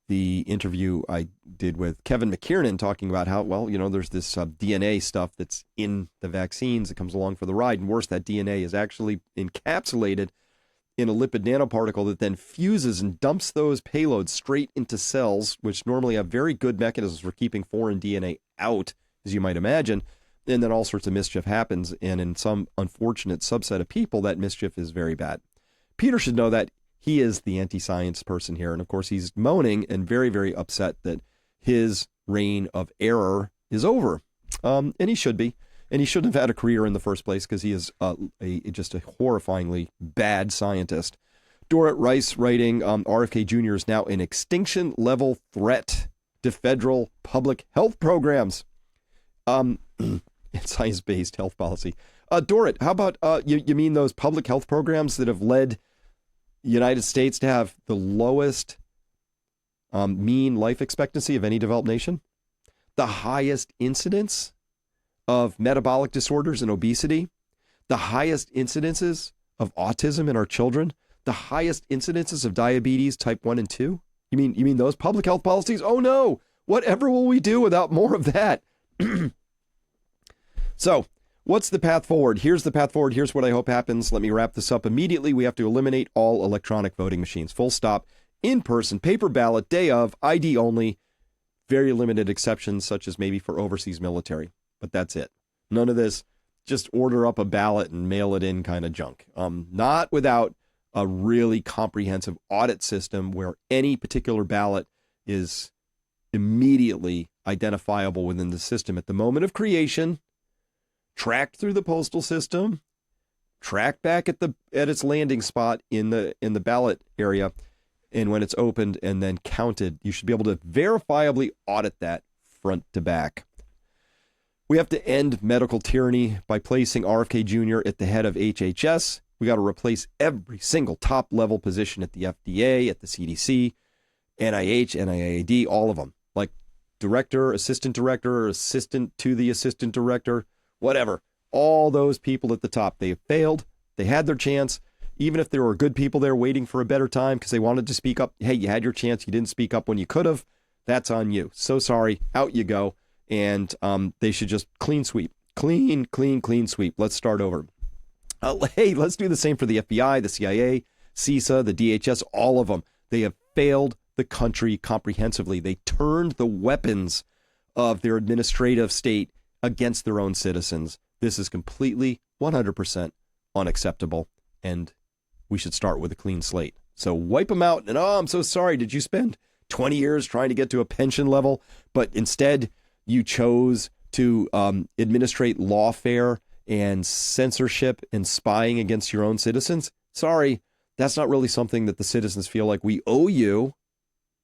the interview I did with Kevin McKiernan talking about how, there's this DNA stuff that's in the vaccines that comes along for the ride. And worse, that DNA is actually encapsulated in a lipid nanoparticle that then fuses and dumps those payloads straight into cells, which normally have very good mechanisms for keeping foreign DNA out, as you might imagine. And then all sorts of mischief happens. And in some unfortunate subset of people, that mischief is very bad. Peter should know that. He is the anti-science person here. And of course, he's moaning and very, very upset that his reign of error is over. And he should be. And he shouldn't have had a career in the first place because he is just a horrifyingly bad scientist. Dorit Rice writing, RFK Jr. is now an extinction level threat to federal public health programs. Science-based health policy. Dorit, how about you mean those public health programs that have led the United States to have the lowest mean life expectancy of any developed nation? The highest incidence of metabolic disorders and obesity, the highest incidences of autism in our children, the highest incidences of diabetes type 1 and 2? You mean those public health policies? Oh no, whatever will we do without more of that? So what's the path forward? Here's the path forward. Here's what I hope happens. Let me wrap this up immediately. We have to eliminate all electronic voting machines. Full stop. In person, paper ballot, day of, ID only. Very limited exceptions, such as maybe for overseas military. But that's it. None of this just order up a ballot and mail it in kind of junk. Not without a really comprehensive audit system where any particular ballot is immediately identifiable within the system at the moment of creation, tracked through the postal system, tracked back at its landing spot in the ballot area, and when it's opened and then counted. You should be able to verifiably audit that front to back. We have to end medical tyranny by placing RFK Jr. at the head of HHS. We got to replace every single top-level position at the FDA, at the CDC, NIH, NIAID, all of them. Like director, assistant to the assistant director, whatever. All those people at the top, they have failed. They had their chance. Even if there were good people there waiting for a better time because they wanted to speak up. Hey, you had your chance. You didn't speak up when you could have. That's on you. So sorry. Out you go. And they should just clean sweep. Clean sweep. Let's start over. Hey, let's do the same for the FBI, the CIA, CISA, the DHS, all of them. They have failed the country comprehensively. They turned the weapons of their administrative state against their own citizens. This is completely 100% unacceptable, and we should start with a clean slate. So wipe them out, and I'm so sorry. Did you spend 20 years trying to get to a pension level, but instead you chose to administrate lawfare and censorship and spying against your own citizens? Sorry, that's not really something that the citizens feel like we owe you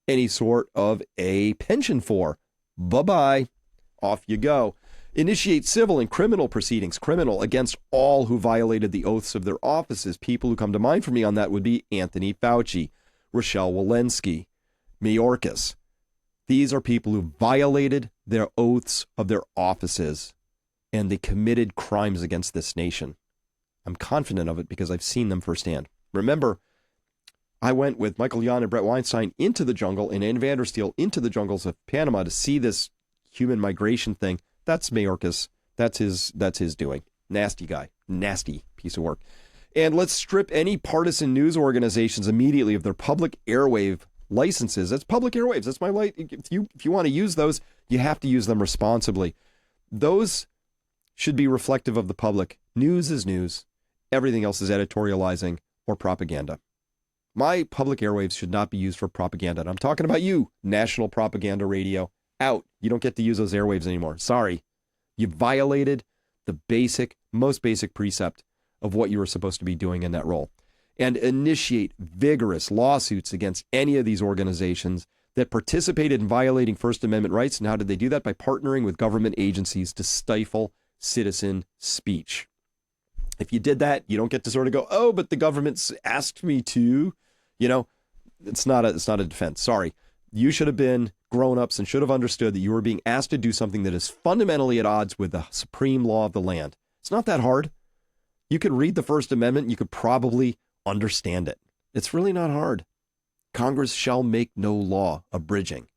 any sort of a pension for. Bye-bye. Off you go. Initiate civil and criminal proceedings, criminal against all who violated the oaths of their offices. People who come to mind for me on that would be Anthony Fauci, Rochelle Walensky, Mayorkas. These are people who violated their oaths of their offices, and they committed crimes against this nation. I'm confident of it because I've seen them firsthand. Remember, I went with Michael Yon and Brett Weinstein into the jungle and Ann Vandersteel into the jungles of Panama to see this human migration thing. That's Mayorkas. That's his doing. Nasty guy. Nasty piece of work. And let's strip any partisan news organizations immediately of their public airwave licenses. That's public airwaves. That's my light. If you want to use those, you have to use them responsibly. Those should be reflective of the public. News is news. Everything else is editorializing or propaganda. My public airwaves should not be used for propaganda. And I'm talking about you, National Propaganda Radio. Out. You don't get to use those airwaves anymore. Sorry. You violated the most basic precept of what you were supposed to be doing in that role. And initiate vigorous lawsuits against any of these organizations that participated in violating First Amendment rights. And how did they do that? By partnering with government agencies to stifle citizen speech. If you did that, you don't get to sort of go, oh, but the government's asked me to. You know, it's not a defense. Sorry. You should have been grown-ups and should have understood that you were being asked to do something that is fundamentally at odds with the supreme law of the land. It's not that hard. You could read the First Amendment. You could probably understand it. It's really not hard. Congress shall make no law abridging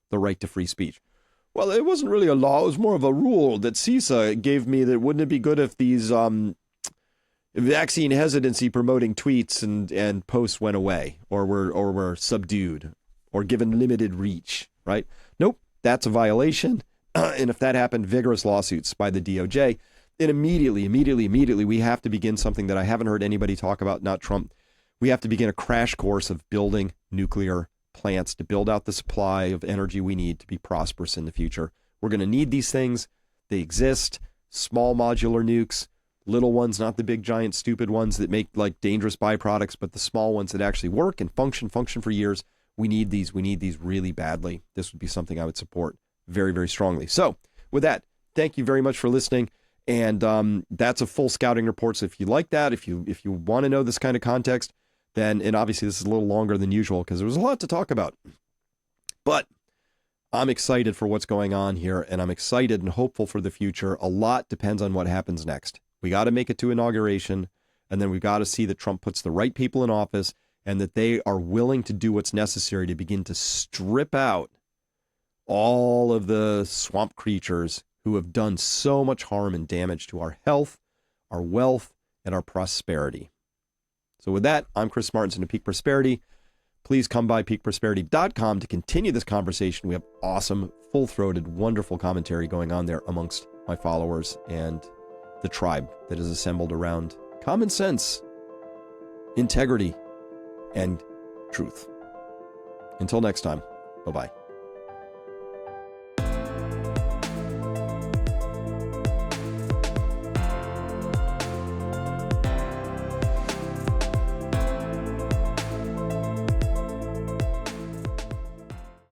the right to free speech. Well, it wasn't really a law. It was more of a rule that CISA gave me that wouldn't it be good if these vaccine hesitancy promoting tweets and posts went away or were subdued or given limited reach, right? Nope, that's a violation. And if that happened, vigorous lawsuits by the DOJ. And immediately, we have to begin something that I haven't heard anybody talk about, not Trump. We have to begin a crash course of building nuclear plants to build out the supply of energy we need to be prosperous in the future. We're going to need these things. They exist. Small modular nukes, little ones, not the big, giant, stupid ones that make like dangerous byproducts, but the small ones that actually work and function for years. We need these. We need these really badly. This would be something I would support very, very strongly. So with that, thank you very much for listening. And that's a full scouting report. So if you like that, if you want to know this kind of context, then, and obviously this is a little longer than usual because there was a lot to talk about. But I'm excited for what's going on here, and I'm excited and hopeful for the future. A lot depends on what happens next. We got to make it to inauguration, and then we've got to see that Trump puts the right people in office and that they are willing to do what's necessary to begin to strip out all of the swamp creatures who have done so much harm and damage to our health, our wealth, and our prosperity. So with that, I'm Chris Martinson of Peak Prosperity. Please come by peakprosperity.com to continue this conversation. We have awesome, full-throated, wonderful commentary going on there amongst my followers and the tribe that is assembled around common sense, integrity, and truth. Until next time, bye-bye.